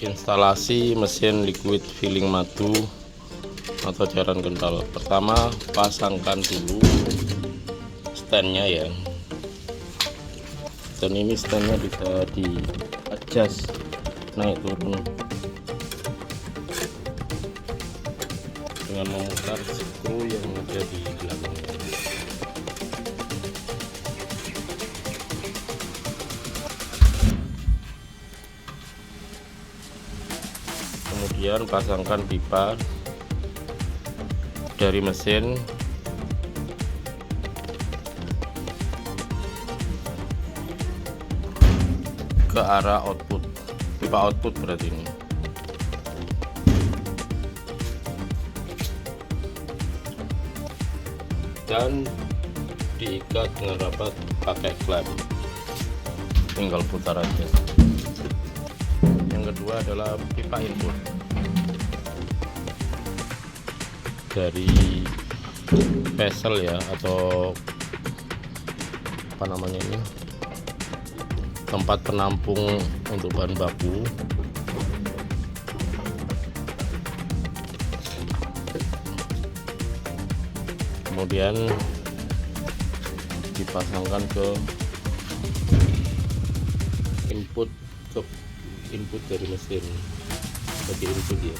Instalasi mesin liquid filling madu atau cairan kental. Pertama, pasangkan dulu standnya ya, dan ini standnya bisa di adjust naik turun dengan memutar skru yang ada di belakangnya. Kemudian pasangkan pipa dari mesin ke arah output, pipa output berarti ini. Dan diikat dengan rapat pakai klem, tinggal putar aja. Yang kedua adalah pipa input dari vessel ya, atau apa namanya ini, tempat penampung untuk bahan baku. Kemudian dipasangkan ke input dari mesin, bagi input ya.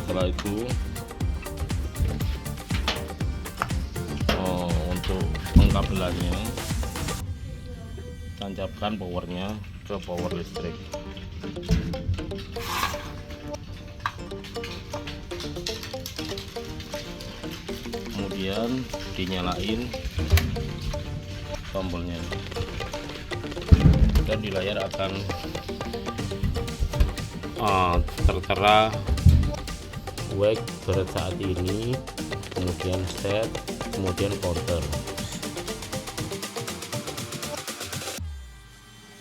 Setelah itu untuk pengkabelannya, tancapkan powernya ke power listrik. Kemudian dinyalain tombolnya, dan di layar akan tertera wake berat saat ini, kemudian set, kemudian counter.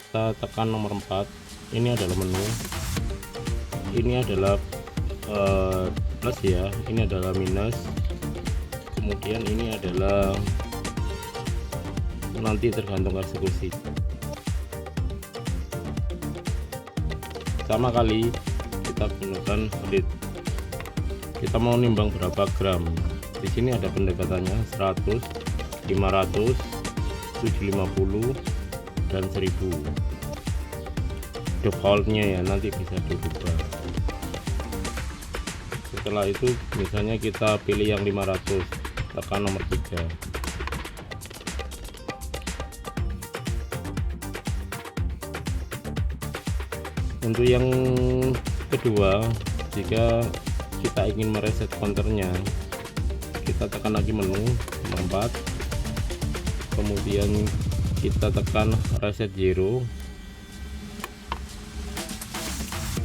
Kita tekan nomor 4. Ini adalah menu, ini adalah plus ya, ini adalah minus, kemudian ini adalah nanti tergantung eksekusi. Pertama kali kita gunakan lead, kita mau nimbang berapa gram. Di sini ada pendekatannya 100, 500, 750 dan 1000. Defaultnya ya, nanti bisa dirubah. Setelah itu misalnya kita pilih yang 500, tekan nomor 3. Untuk yang kedua, jika kita ingin mereset counternya, kita tekan lagi menu nomor 4, kemudian kita tekan reset zero,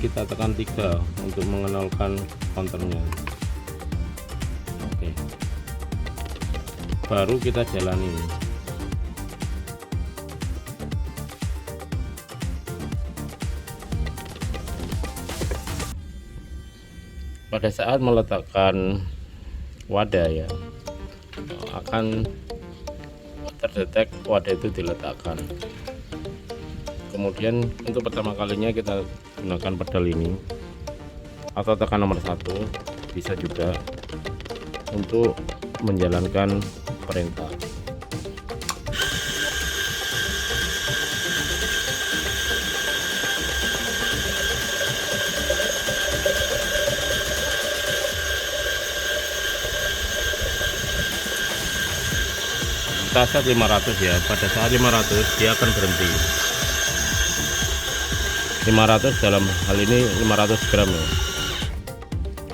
kita tekan 3 untuk mengenalkan counternya. Oke, baru kita jalani. Pada saat meletakkan wadah ya, akan terdetek wadah itu diletakkan. Kemudian untuk pertama kalinya kita gunakan pedal ini, atau tekan nomor 1 bisa juga untuk menjalankan perintah. Kita set 500 ya, pada saat 500 dia akan berhenti. 500 dalam hal ini 500 gram ya.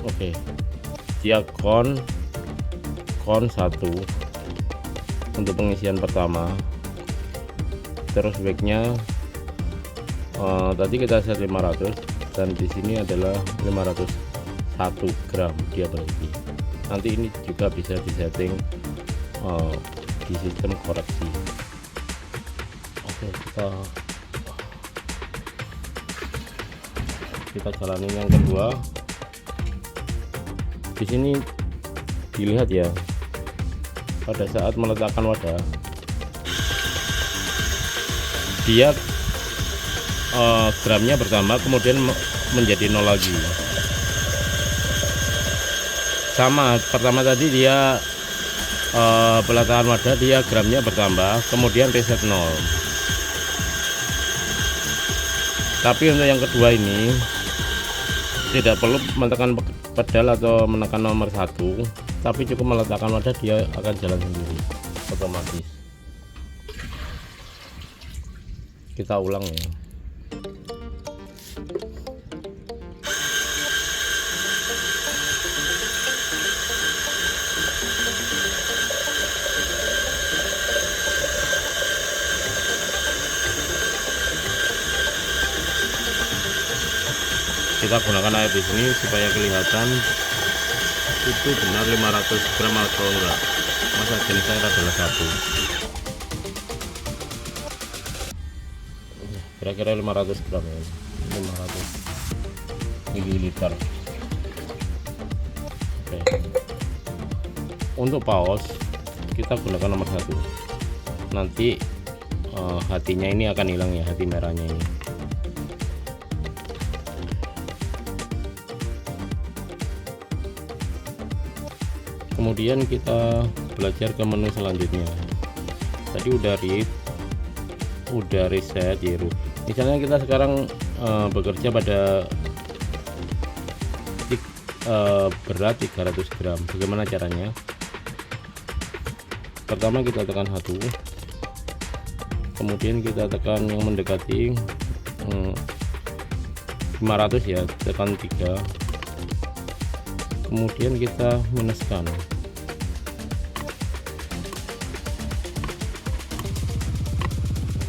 Oke, dia kon 1 untuk pengisian pertama, terus backnya tadi kita set 500, dan di sini adalah 501 gram dia berhenti. Nanti ini juga bisa disetting di sistem koreksi. Oke, kita jalanin yang kedua. Di sini dilihat ya, pada saat meletakkan wadah dia gramnya bertambah, kemudian menjadi 0 lagi. Sama pertama tadi dia peletakan wadah dia gramnya bertambah, kemudian reset 0. Tapi untuk yang kedua ini tidak perlu menekan pedal atau menekan nomor 1, tapi cukup meletakkan wadah dia akan jalan sendiri otomatis. Kita ulang ya. Kita gunakan air di sini supaya kelihatan itu benar 500 gram atau enggak. Masa jenis air adalah 1. Kira-kira 500 gram ya. 500 ml. Oke. Untuk paus kita gunakan nomor 1. Nanti hatinya ini akan hilang ya, hati merahnya ini. Kemudian kita belajar ke menu selanjutnya. Tadi udah reset ya. Misalnya kita sekarang bekerja pada berat 300 gram. Bagaimana caranya? Pertama kita tekan 1, kemudian kita tekan yang mendekati 500 ya, tekan 3, kemudian kita minuskan.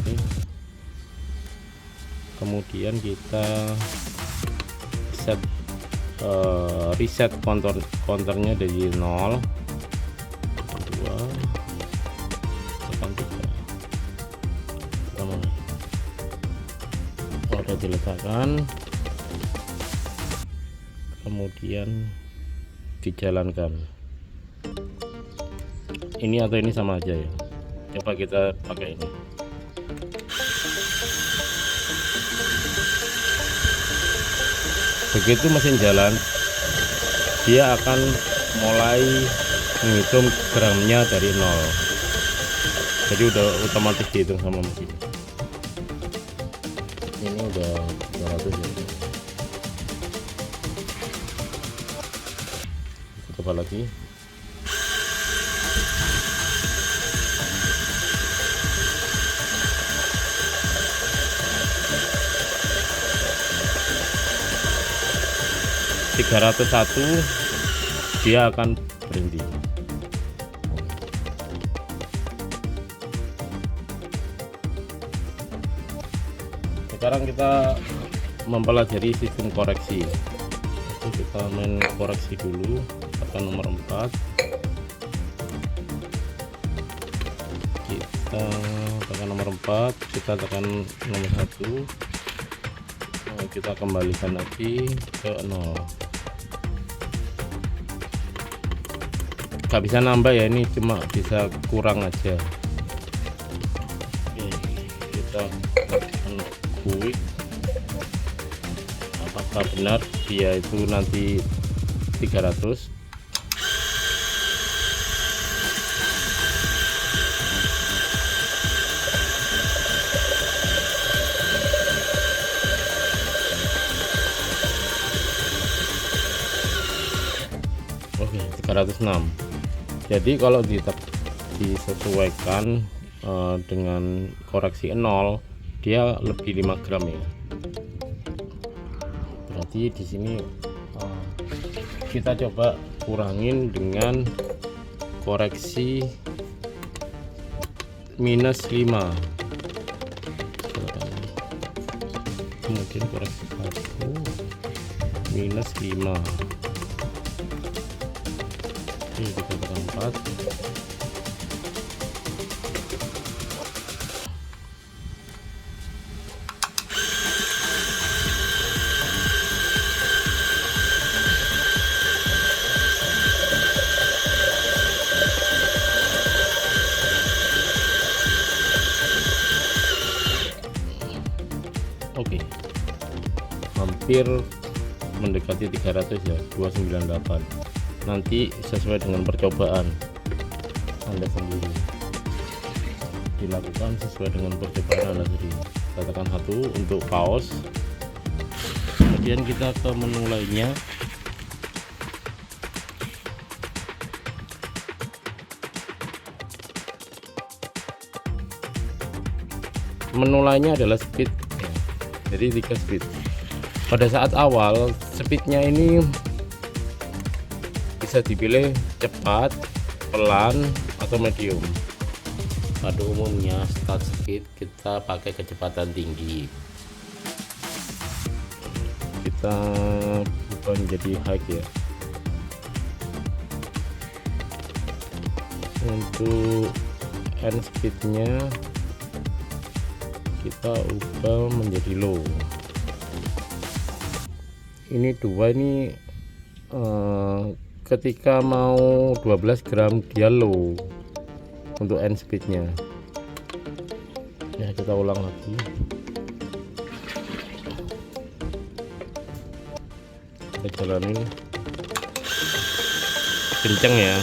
Oke. Kemudian kita reset counternya dari 0, 2, tekan 3. Kita mulai. Udah diletakkan, kemudian dijalankan. Ini atau ini sama aja ya. Coba kita pakai ini. Begitu mesin jalan, dia akan mulai menghitung gramnya dari 0. Jadi udah otomatis dihitung sama mesin. Ini udah 200 ya. Coba lagi. Dia akan berhenti. Sekarang kita mempelajari sistem koreksi. Oke, kita main koreksi dulu. Tekan nomor 4, kita tekan nomor 4, kita tekan nomor 1, kita kembalikan lagi ke 0. Gak bisa nambah ya, ini cuma bisa kurang aja. Oke, kita tekan quick. Apakah benar dia itu nanti 300? Oke, 306. Jadi kalau disesuaikan dengan koreksi 0, dia lebih 5 gram ya. Berarti di sini kita coba kurangin dengan koreksi -5. Kemudian koreksi 1 -5. Oke, kita tekan 4. hampir mendekati 300 ya, 298. Nanti sesuai dengan percobaan Anda sendiri, dilakukan sesuai dengan percobaan Anda sendiri. Kita tekan 1 untuk kaos, kemudian kita ke menu lainnya. Menu lainnya adalah speed ya. Jadi 3 speed. Pada saat awal speednya ini bisa dipilih cepat, pelan, atau medium. Pada umumnya start speed kita pakai kecepatan tinggi, kita bukan jadi high ya. Untuk end speednya kita ubah menjadi low. Ini dua ini ketika mau 12 gram dia low untuk end speednya ya. Kita ulang lagi, kita jalanin kenceng ya.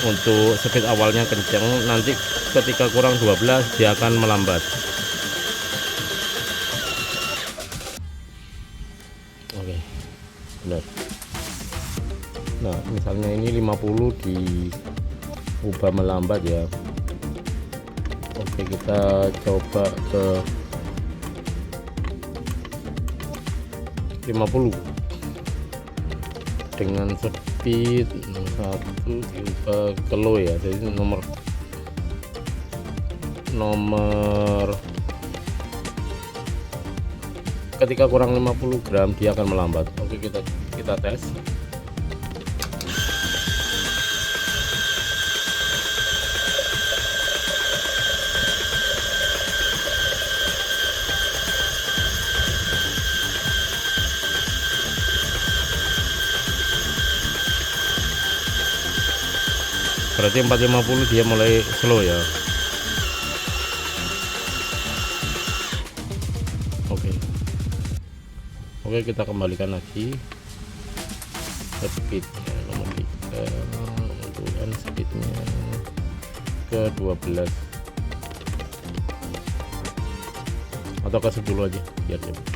Untuk speed awalnya kenceng, nanti ketika kurang 12 dia akan melambat. Oke, benar. Nah, misalnya ini 50 diubah melambat ya. Oke, kita coba ke 50 dengan speed 1 diubah ke low ya. Jadi nomor ketika kurang 50 gram dia akan melambat. Oke, kita tes. Berarti 450 dia mulai slow ya. Oke, kita kembalikan lagi speednya nomor 3 untuk end speednya ke 12 atau ke 10 aja biar cepet.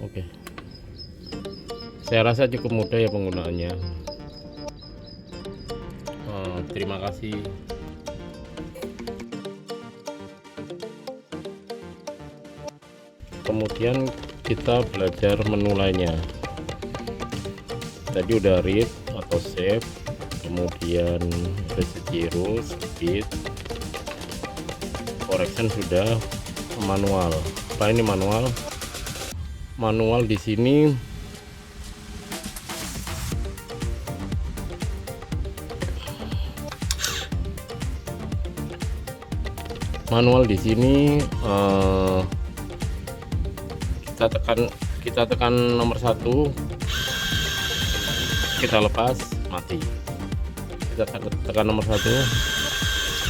Oke, saya rasa cukup mudah ya penggunaannya. Terima kasih. Kemudian kita belajar menu lainnya. Tadi udah read atau save, kemudian reset zero, speed, correction sudah, manual. Apa ini manual? Manual di sini kita tekan nomor 1, kita lepas mati. Kita tekan nomor 1,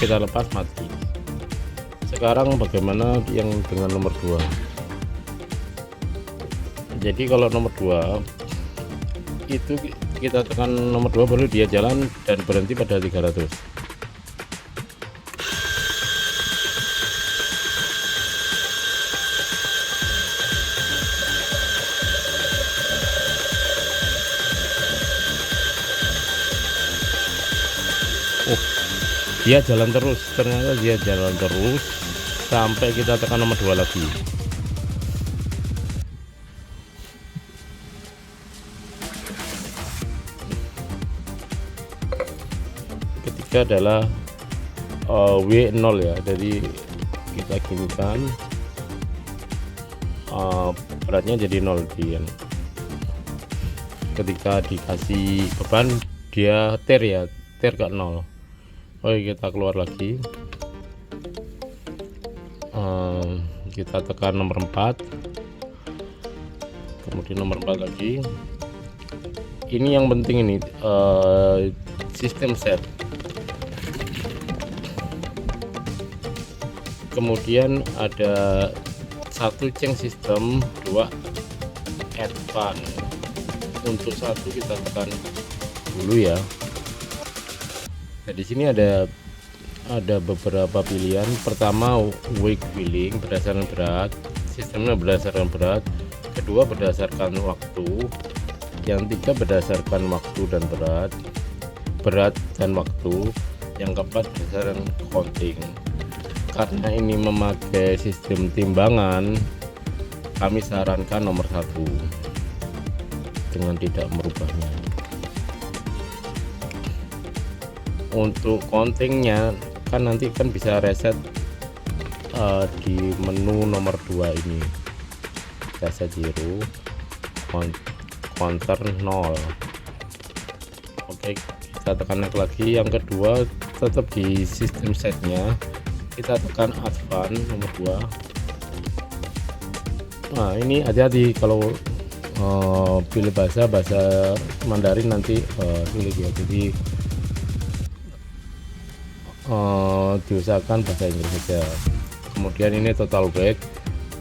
kita lepas mati. Sekarang bagaimana yang dengan nomor 2? Jadi kalau nomor 2 itu kita tekan nomor 2 baru dia jalan dan berhenti pada 300. Dia jalan terus, ternyata dia jalan terus sampai kita tekan nomor 2 lagi. Ketiga adalah W0 ya, jadi kita ginikan beratnya jadi 0 dia. Ketika dikasih beban dia tear ya, tear ke 0. Oke, kita keluar lagi, kita tekan nomor 4, kemudian nomor 4 lagi. Ini yang penting ini, sistem set. Kemudian ada satu change system, 2 advance. Untuk satu kita tekan dulu ya. Nah, di sini ada beberapa pilihan. Pertama, weight filling berdasarkan berat, sistemnya berdasarkan berat. Kedua, berdasarkan waktu. Yang tiga, berdasarkan waktu dan berat dan waktu. Yang keempat, berdasarkan counting. Karena ini memakai sistem timbangan, kami sarankan nomor 1 dengan tidak merubahnya. Untuk countingnya kan nanti kan bisa reset di menu nomor 2 ini, reset 0, counter 0. Oke, kita tekan lagi. Yang kedua, tetap di sistem setnya, kita tekan advance nomor 2. Nah, ini hati-hati kalau pilih bahasa Mandarin nanti sulit ya, jadi diusahakan bahasa Inggris saja. Kemudian ini total weight,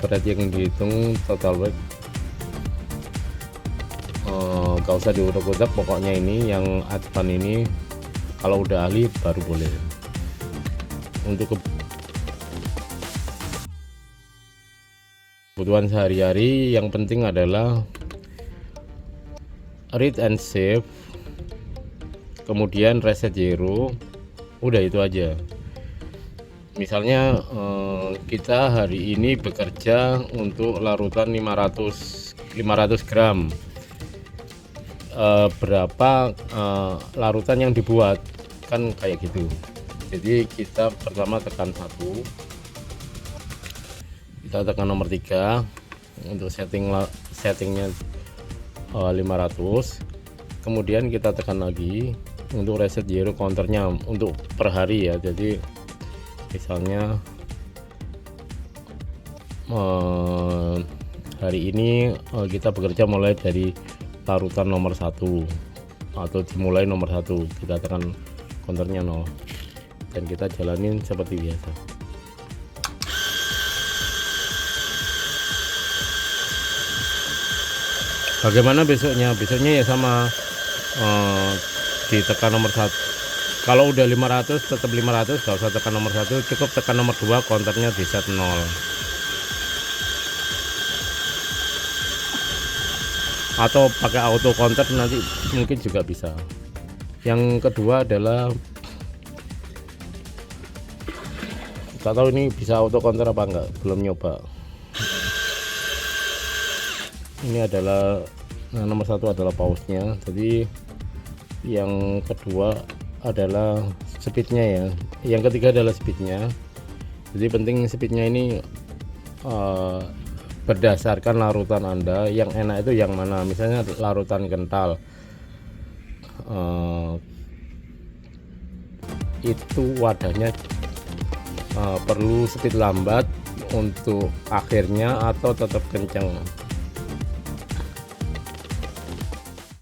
berat yang dihitung total weight, gak usah diutak-utak, pokoknya ini yang advance ini kalau udah ahli baru boleh. Untuk kebutuhan sehari-hari yang penting adalah read and save, kemudian reset 0, udah itu aja. Misalnya kita hari ini bekerja untuk larutan 500 gram, berapa larutan yang dibuat, kan kayak gitu. Jadi kita pertama tekan 1, kita tekan nomor 3 untuk settingnya 500. Kemudian kita tekan lagi untuk reset 0, counternya untuk per hari ya. Jadi misalnya hari ini kita bekerja mulai dari larutan nomor 1 atau dimulai nomor 1, kita tekan counternya 0 dan kita jalanin seperti biasa. Bagaimana besoknya? Besoknya ya sama, ditekan nomor 1. Kalau udah 500 tetap 500, gak usah tekan nomor 1, cukup tekan nomor 2, counternya di set 0. Atau pakai auto counter nanti mungkin juga bisa. Yang kedua adalah, gak tahu ini bisa auto counter apa enggak, belum nyoba. Ini adalah nomor 1 adalah pause-nya. Jadi yang kedua adalah speednya ya, yang ketiga adalah speednya. Jadi penting speednya ini berdasarkan larutan Anda. Yang enak itu yang mana, misalnya larutan kental, itu wadahnya perlu speed lambat untuk akhirnya atau tetap kencang.